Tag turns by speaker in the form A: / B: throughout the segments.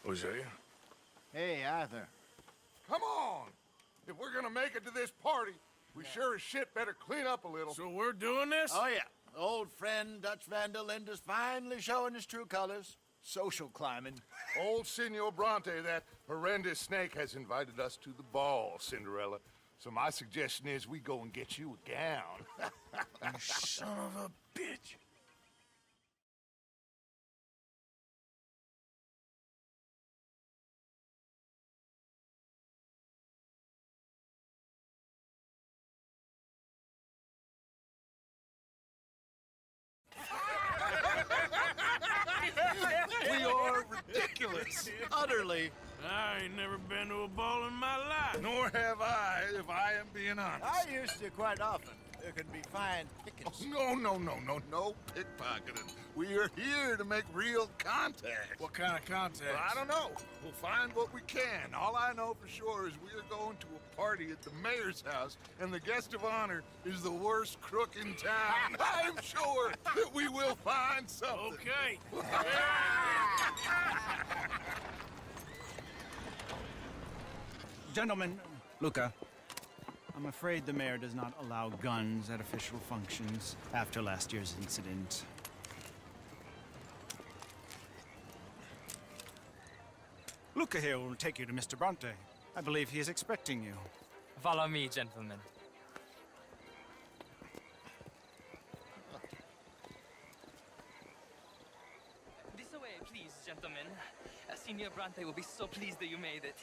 A: Hosea?
B: Hey, Arthur.
C: Come on! If we're gonna make it to this party, we sure as shit better clean up a little.
A: So we're doing this?
B: Oh, yeah. Old friend Dutch Van der Linde's finally showing his true colors. Social climbing.
C: Old Senor Bronte, that horrendous snake, has invited us to the ball, Cinderella. So my suggestion is we go and get you a gown.
A: You son of a bitch.
B: We are ridiculous. Utterly.
A: I ain't never been to a ball in my life.
C: Nor have I, if I am being honest.
B: I used to quite often. There can be fine pickings.
C: No pickpocketing. We are here to make real contact.
A: What kind of contact?
C: Well, I don't know. We'll find what we can. All I know for sure is we are going to a party at the mayor's house, and the guest of honor is the worst crook in town. I'm sure that we will find something.
A: Okay.
D: Gentlemen, Luca, I'm afraid the mayor does not allow guns at official functions after last year's incident. Luca here will take you to Mr. Bronte. I believe he is expecting you.
E: Follow me, gentlemen. This way, please, gentlemen. Senior Bronte will be so pleased that you made it.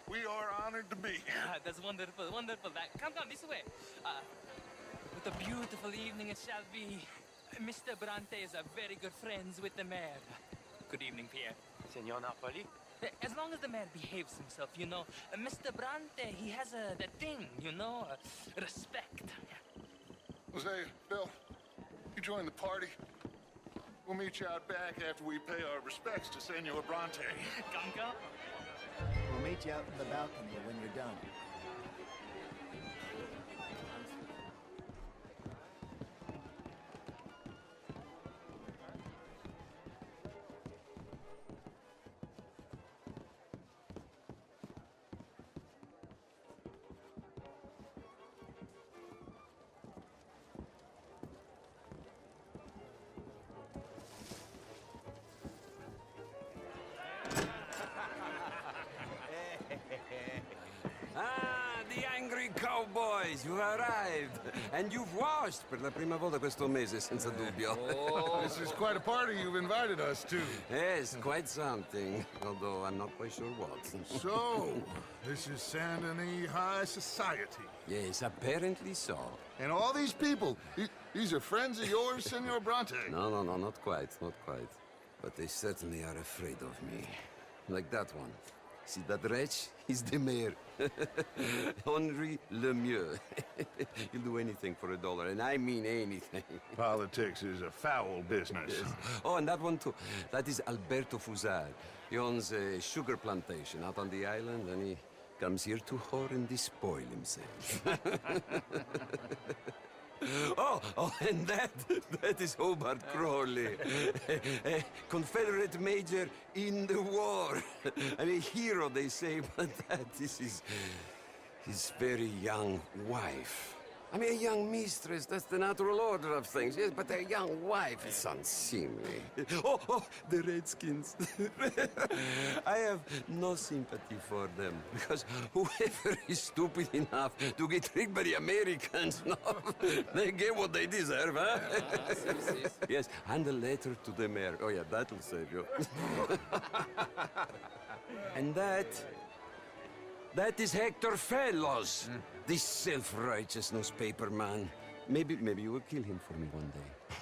C: We are honored to be here.
E: That's wonderful, wonderful. Come, this way. What a beautiful evening it shall be. Mr. Bronte is a very good friends with the mayor. Good evening, Pierre.
F: Senor Napoli?
E: As long as the man behaves himself, you know. Mr. Bronte, he has that thing, you know, respect.
C: Jose, Bill, you join the party. We'll meet you out back after we pay our respects to Senor Bronte.
E: Come.
B: We'll meet you out in the balcony when you're done.
F: Ah, the angry cowboys, you've arrived. And you've washed per la prima volta questo mese, senza dubbio.
C: This is quite a party you've invited us to.
F: Yes, quite something. Although I'm not quite sure what.
C: So, this is Saint Denis High Society.
F: Yes, apparently so.
C: And all these people, these are friends of yours, Senor Bronte?
F: No, not quite, not quite. But they certainly are afraid of me. Like that one. See that wretch? He's the mayor. Henri Lemieux. He'll do anything for $1, and I mean anything.
C: Politics is a foul business.
F: Yes. Oh, and that one too. That is Alberto Fusar. He owns a sugar plantation out on the island, and he comes here to whore and despoil himself. Oh, and that is Hobart Crawley, a Confederate major in the war. I mean, hero, they say, but that is his very young wife. I mean, a young mistress, that's the natural order of things, yes, but a young wife is unseemly. Oh, the Redskins. I have no sympathy for them, because whoever is stupid enough to get tricked by the Americans, no, they get what they deserve, huh? Yes, and a letter to the mayor. Oh, yeah, that'll save you. And that is Hector Fellows. This self-righteous newspaper man. Maybe you will kill him for me one day.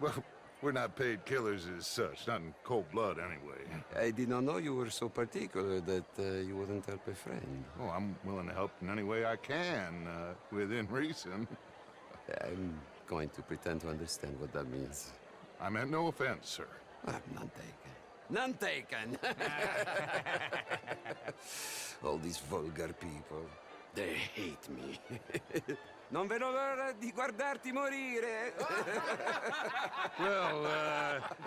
C: Well, we're not paid killers as such, not in cold blood anyway.
F: I did not know you were so particular that you wouldn't help a friend.
C: Oh, I'm willing to help in any way I can, within reason.
F: I'm going to pretend to understand what that means.
C: I meant no offense, sir.
F: None taken. None taken! All these vulgar people, they hate me. Non vedo l'ora di guardarti morire.
C: Well,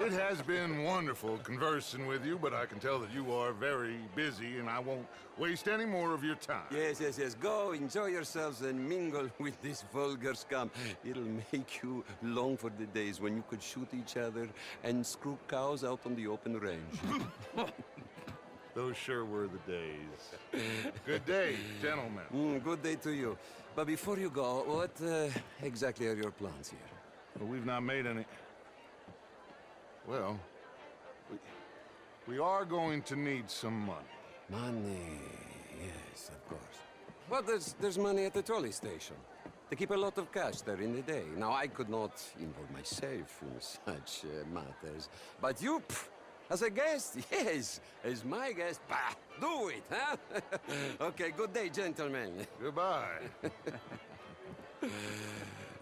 C: it has been wonderful conversing with you, but I can tell that you are very busy, and I won't waste any more of your time.
F: Yes, yes, yes. Go, enjoy yourselves and mingle with this vulgar scum. It'll make you long for the days when you could shoot each other and screw cows out on the open range.
C: Those sure were the days. Good day, gentlemen.
F: Good day to you. But before you go, what exactly are your plans here?
C: Well, we've not made any... Well, we are going to need some money.
F: Money, yes, of course. Well, there's money at the trolley station. They keep a lot of cash there in the day. Now, I could not involve myself in such matters. But you, as a guest, yes, as my guest, bah, do it, huh? Okay, good day, gentlemen.
C: Goodbye.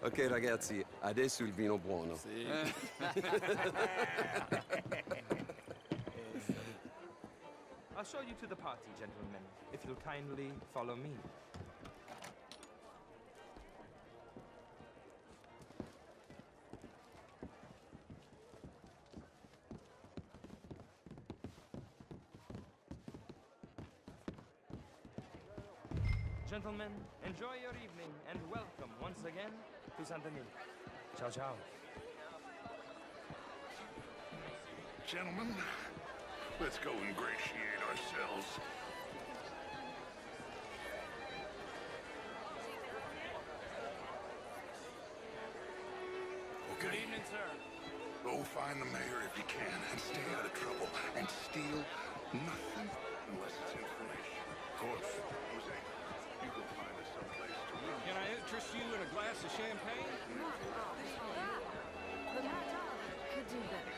F: Ok, ragazzi, adesso il vino buono.
E: I'll show you to the party, gentlemen, if you'll kindly follow me. Gentlemen, enjoy your evening and welcome once again to Saint-Denis. Ciao, ciao.
C: Gentlemen, let's go ingratiate ourselves.
A: Good evening, sir.
C: Go find the mayor if you can and stay out of trouble and steal nothing unless it's information. Of course. Jose, you go find us someplace to live.
A: Can I interest you in a glass of champagne?
G: Could do that.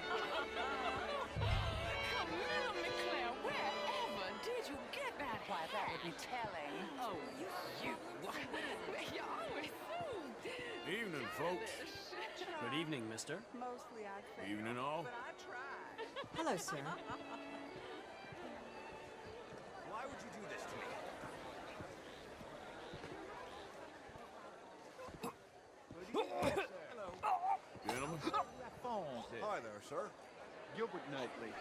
G: Camilla McClare, wherever did you get that? Why, that would be telling. Oh, you. You're always so...
A: Evening, folks. Good evening, mister.
G: Mostly I think.
A: Evening, all.
G: But I tried.
H: Hello, sir.
F: Why would you do this to me?
A: Gentlemen.
B: Hi there, sir. Gilbert Knightley.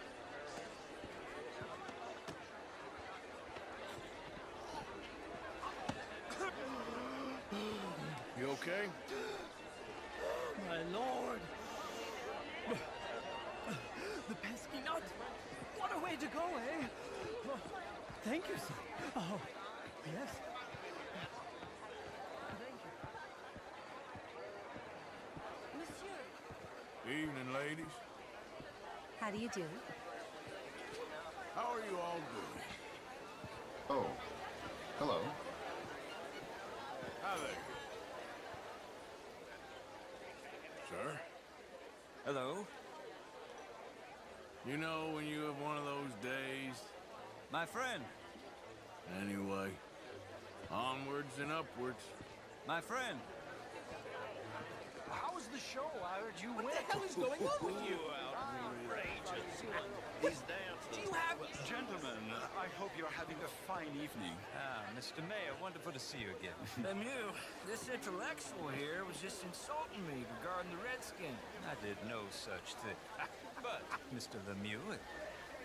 A: You okay?
H: My lord! The pesky nut! What a way to go, eh? Oh, thank you, sir. Oh, yes. Thank you.
G: Monsieur.
A: Evening, ladies.
G: How do you do?
A: How are you all doing?
C: Oh, hello.
A: Hi there. Sir?
D: Hello?
A: You know when you have one of those days?
D: My friend.
A: Anyway, onwards and upwards.
D: My friend.
H: How was the show? I heard you win. What the hell is going on with you?
I: Outrageous. These dances.
H: Do you have...
I: Gentlemen, I hope you're having a fine evening.
D: Ah, Mr. Mayor, wonderful to see you again.
H: Lemieux, this intellectual here was just insulting me regarding the Redskin.
D: I did no such thing. But, Mr. Lemieux,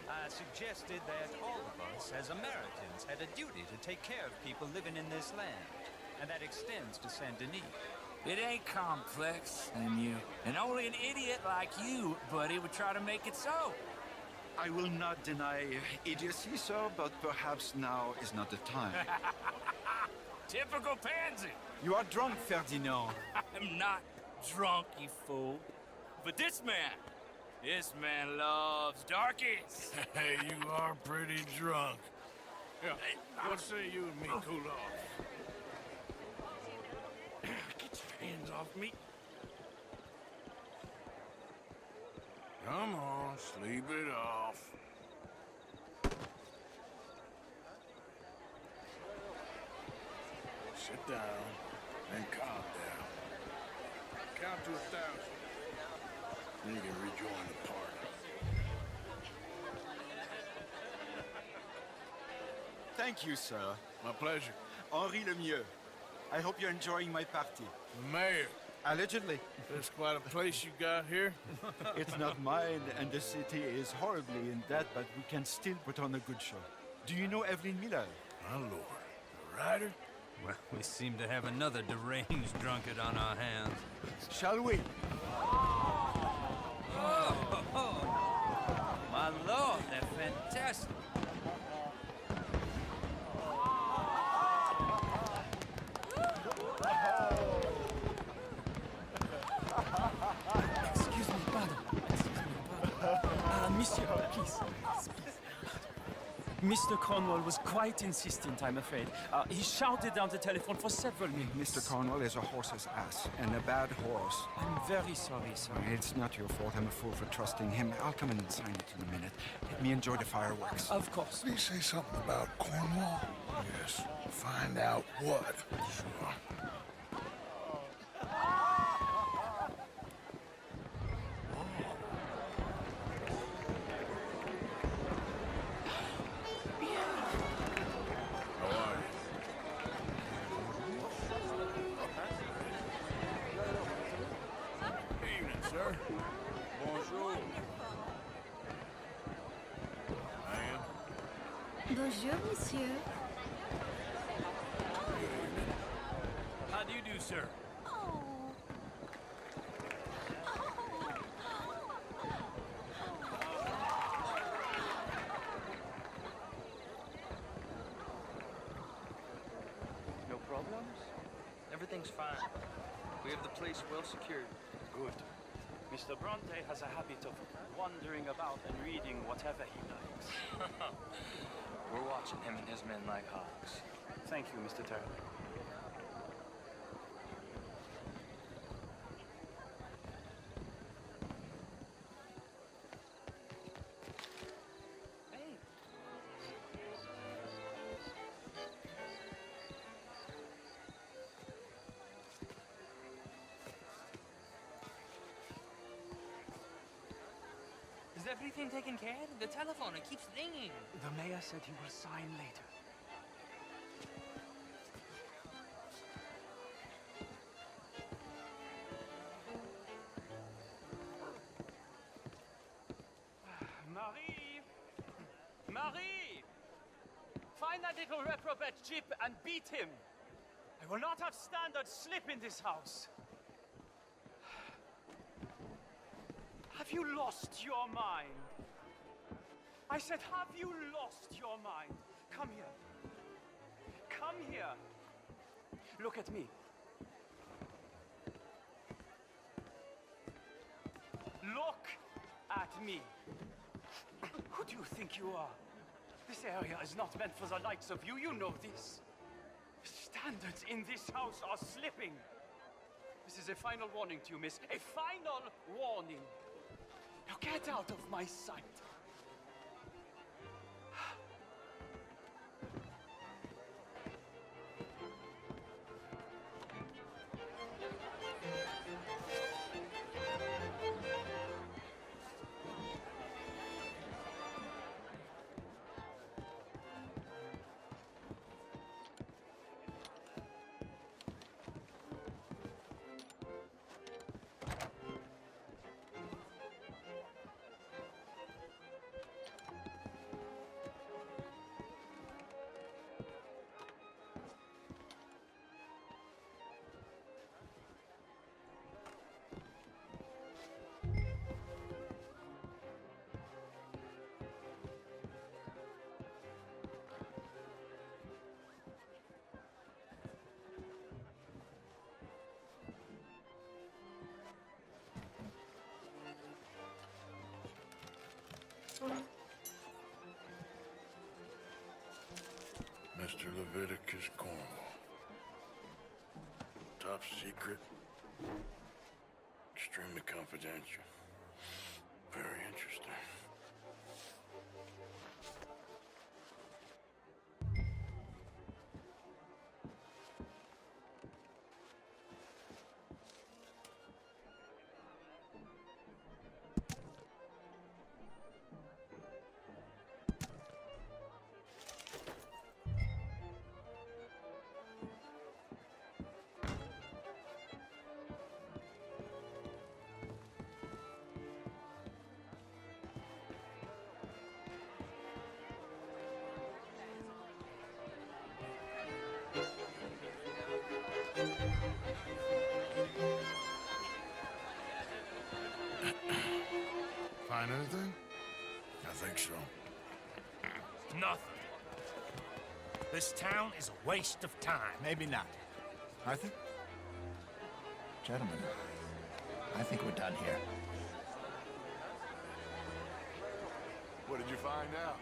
D: I suggested that all of us, as Americans, had a duty to take care of people living in this land. And that extends to Saint-Denis.
H: It ain't complex, Lemieux. And only an idiot like you, buddy, would try to make it so.
I: I will not deny idiocy, sir, but perhaps now is not the time.
H: Typical pansy.
I: You are drunk, Ferdinand.
H: I'm not drunk, you fool. But this man loves darkies.
A: Hey, you are pretty drunk. Yeah, what say you and me cool off? Get your hands off me. Come on, sleep it off. Sit down and calm down. Count to 1,000. Then you can rejoin the party.
I: Thank you, sir.
A: My pleasure.
I: Henri Lemieux. I hope you're enjoying my party.
A: Mayor,
I: Allegedly.
A: there's quite a place you got here.
I: It's not mine, and the city is horribly in debt, but we can still put on a good show. Do you know Evelyn Miller?
A: My lord. The writer?
D: Well, we seem to have another deranged drunkard on our hands.
I: Shall we?
D: My lord, they're fantastic.
H: Excuse me, pardon. Monsieur, please. Mr. Cornwall was quite insistent, I'm afraid. He shouted down the telephone for several minutes.
I: Mr. Cornwall is a horse's ass, and a bad horse.
H: I'm very sorry, sir.
I: It's not your fault. I'm a fool for trusting him. I'll come in and sign it in a minute. Let me enjoy the fireworks.
H: Of course.
A: Did he say something about Cornwall? Yes. Find out what. Sure.
J: Bonjour, monsieur.
D: How do you do, sir?
K: No problems? Everything's fine. We have the place well secured.
H: Good. Mr. Bronte has a habit of wandering about and reading whatever he likes.
K: We're watching him and his men like hawks.
H: Thank you, Mr. Turner.
K: Hey.
E: Is everything taken care of? The telephone, it keeps ringing.
H: The mayor said he will sign later. Marie! Marie! Find that little reprobate Jip and beat him. I will not have standard slip in this house. Have you lost your mind? I said, have you lost your mind? Come here. Come here. Look at me. Look at me. Who do you think you are? This area is not meant for the likes of you. You know this. Standards in this house are slipping. This is a final warning to you, miss. A final warning. Now get out of my sight.
A: Mr. Leviticus Cornwall. Top secret. Extremely confidential. Very interesting.
C: Find anything?
A: I think so.
L: Nothing. This town is a waste of time.
B: Maybe not. Arthur? Gentlemen, I think we're done here.
C: What did you find out?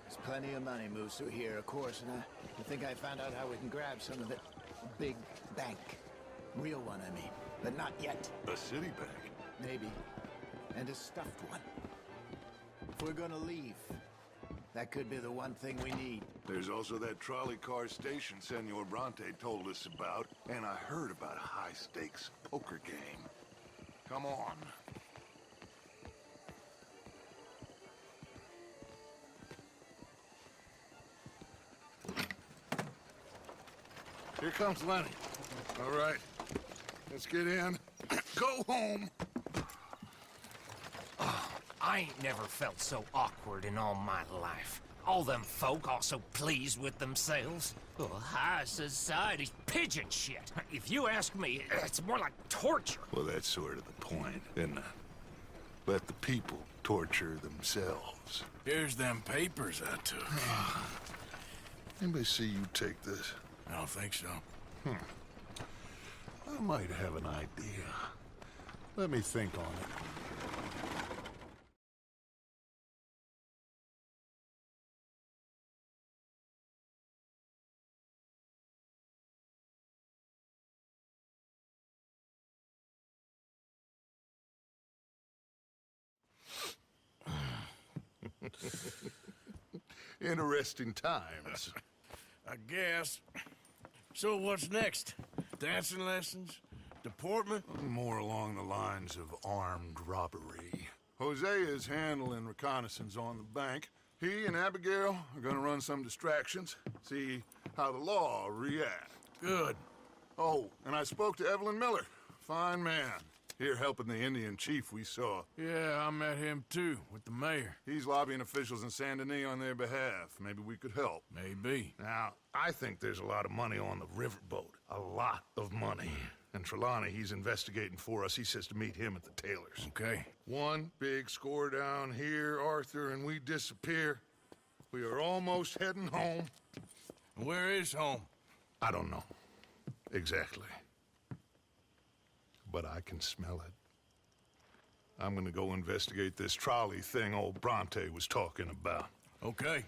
B: There's plenty of money moves through here, of course, and I think I found out how we can grab some of it. A big bank. Real one, I mean. But not yet.
C: A city bank?
B: Maybe. And a stuffed one. If we're gonna leave, that could be the one thing we need.
C: There's also that trolley car station Senor Bronte told us about, and I heard about a high-stakes poker game. Come on. Here comes Lenny. All right, let's get in. Go home.
L: I ain't never felt so awkward in all my life. All them folk all so pleased with themselves. Oh, high society's pigeon shit. If you ask me, it's more like torture.
C: Well, that's sort of the point, isn't it? Let the people torture themselves.
A: Here's them papers I took.
C: Anybody see you take this?
A: I don't think so.
C: I might have an idea. Let me think on it. Interesting times.
A: I guess. So what's next? Dancing lessons? Deportment?
C: More along the lines of armed robbery. Hosea is handling reconnaissance on the bank. He and Abigail are gonna run some distractions, see how the law reacts.
A: Good.
C: Oh, and I spoke to Evelyn Miller. Fine man. Here helping the Indian chief we saw.
A: Yeah, I met him too, with the mayor.
C: He's lobbying officials in Saint Denis on their behalf. Maybe we could help.
A: Maybe.
C: Now, I think there's a lot of money on the riverboat. A lot of money. And Trelawney, he's investigating for us. He says to meet him at the Taylor's.
A: Okay.
C: One big score down here, Arthur, and we disappear. We are almost heading home.
A: Where is home?
C: I don't know. Exactly. But I can smell it. I'm gonna go investigate this trolley thing old Bronte was talking about.
A: Okay.